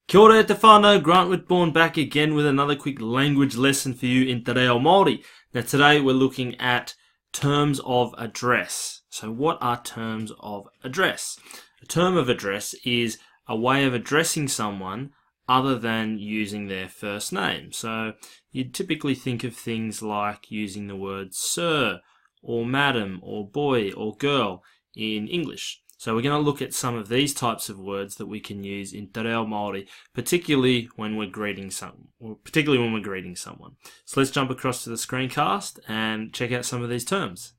Kia ora e te whānau, Grant Whitbourne back again with another quick language lesson for you in Te Reo Māori. Now today we're looking at terms of address. So what are terms of address? A term of address is a way of addressing someone other than using their first name. So you'd typically think of things like using the word sir or madam or boy or girl in English. So we're going to look at some of these types of words that we can use in Te Reo Māori, particularly when we're greeting someone. So let's jump across to the screencast and check out some of these terms.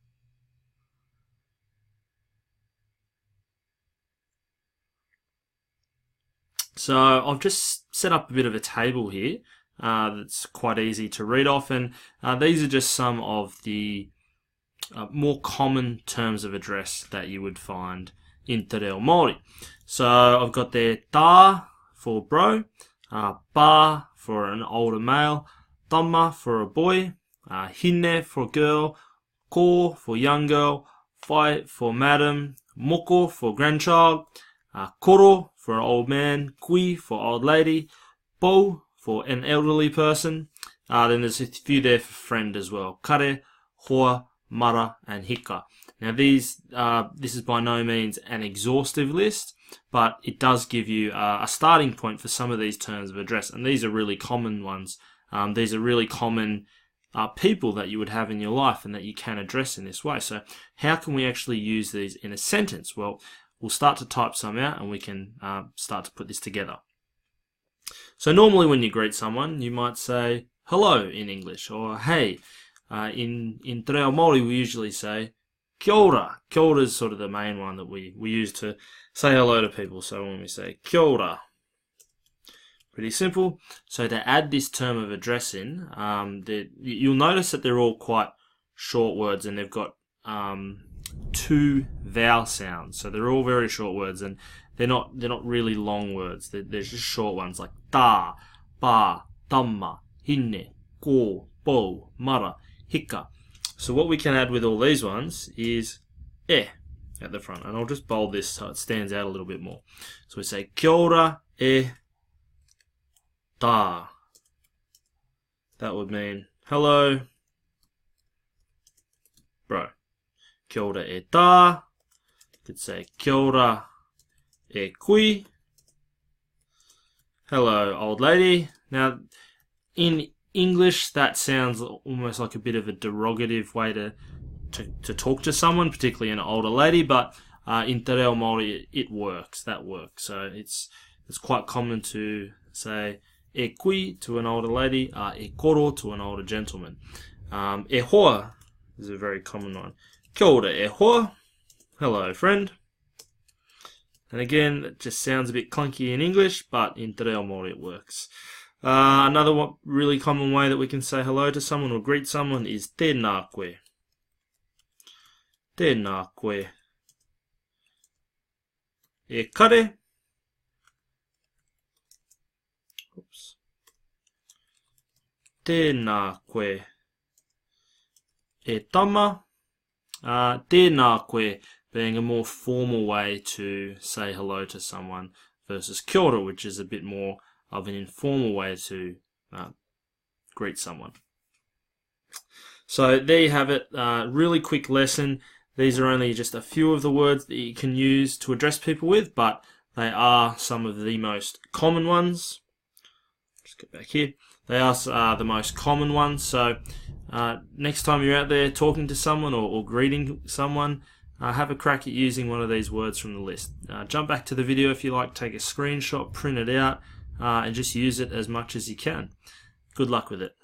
So I've just set up a bit of a table here that's quite easy to read off, and these are just some of the more common terms of address that you would find in Te Reo Māori. So I've got there tā for bro, pā for an older male, dāmā for a boy, hīnē for girl, 𝐭𝐚𝐫𝐿 for young girl, 𝐼 for madam, moko for grandchild, koro for an old man, kui for old lady, pou for an elderly person. Then there's a few there for friend as well. Kare, hoa, mara, and hika. Now this is by no means an exhaustive list, but it does give you a starting point for some of these terms of address, and these are really common ones. These are really common people that you would have in your life and that you can address in this way. So how can we actually use these in a sentence? Well, we'll start to type some out and we can start to put this together. So normally when you greet someone, you might say hello in English, or hey. In Te Reo Māori we usually say kia ora. Kia ora is sort of the main one that we use to say hello to people. So when we say kia ora, pretty simple. So to add this term of address in, you'll notice that they're all quite short words, and they've got two vowel sounds. So they're all very short words, and they're not really long words. They're just short ones like tā, pā, dāmā, hīnē, 𝐭𝐚, pou, mara, hika. So what we can add with all these ones is at the front, and I'll just bold this so it stands out a little bit more. So we say kia ora e tā. That would mean hello, bro. Kia ora e tā. You could say kia ora e kui. Hello, old lady. Now, in English, that sounds almost like a bit of a derogative way to talk to someone, particularly an older lady, but in Te Reo Māori it works. That works. So it's quite common to say e kui to an older lady, e koro to an older gentleman. E hoa is a very common one. Kia ora e hoa. Hello, friend. And again, it just sounds a bit clunky in English, but in Te Reo Māori it works. Another really common way that we can say hello to someone or greet someone is tēnā koe. Tēnā koe. E kare. Oops. Tēnā koe. E tama. Tēnā koe being a more formal way to say hello to someone versus kia ora, which is a bit more of an informal way to greet someone. So there you have it, really quick lesson. These are only just a few of the words that you can use to address people with, but they are some of the most common ones. Just get back here. They are the most common ones, so next time you're out there talking to someone or greeting someone, have a crack at using one of these words from the list. Jump back to the video if you like, take a screenshot, print it out, and just use it as much as you can. Good luck with it.